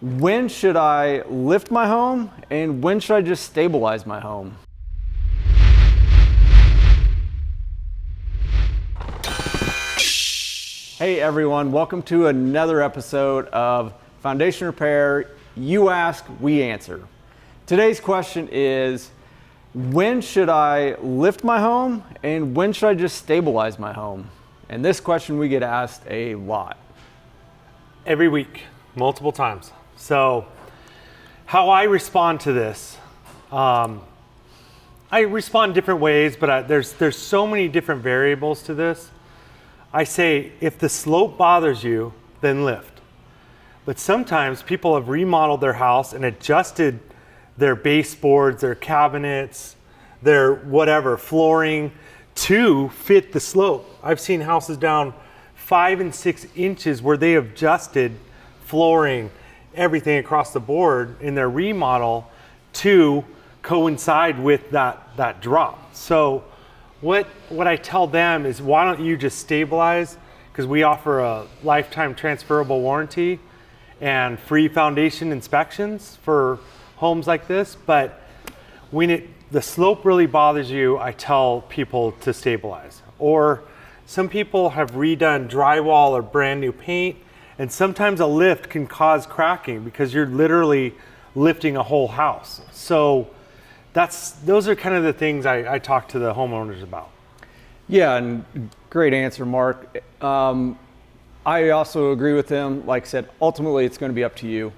When should I lift my home and when should I just stabilize my home? Hey everyone, welcome to another episode of Foundation Repair. You ask, we answer. Today's question is, when should I lift my home and when should I just stabilize my home? And this question we get asked a lot. Every week, multiple times. So how I respond to this, I respond different ways, but there's so many different variables to this. I say, if the slope bothers you, then lift. But sometimes people have remodeled their house and adjusted their baseboards, their cabinets, their whatever, flooring to fit the slope. I've seen houses down 5 and 6 inches where they have adjusted flooring, everything across the board in their remodel to coincide with that drop. So what I tell them is, why don't you just stabilize? Because we offer a lifetime transferable warranty and free foundation inspections for homes like this. But when the slope really bothers you, I tell people to stabilize. Or some people have redone drywall or brand new paint, and sometimes a lift can cause cracking because you're literally lifting a whole house. So those are kind of the things I talk to the homeowners about. Yeah, and great answer, Mark. I also agree with him. Like I said, ultimately it's going to be up to you.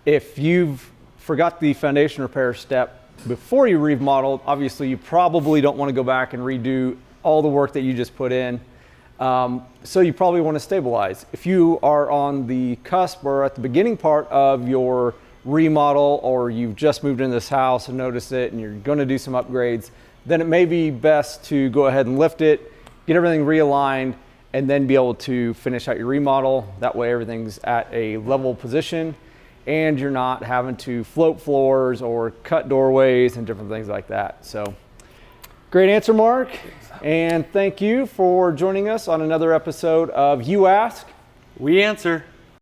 If you've forgot the foundation repair step before you remodeled, obviously you probably don't want to go back and redo all the work that you just put in. So you probably want to stabilize. If you are on the cusp or at the beginning part of your remodel, or you've just moved into this house and noticed it and you're going to do some upgrades, then it may be best to go ahead and lift it, get everything realigned, and then be able to finish out your remodel. That way everything's at a level position and you're not having to float floors or cut doorways and different things like that. So great answer, Mark. And thank you for joining us on another episode of You Ask, We Answer.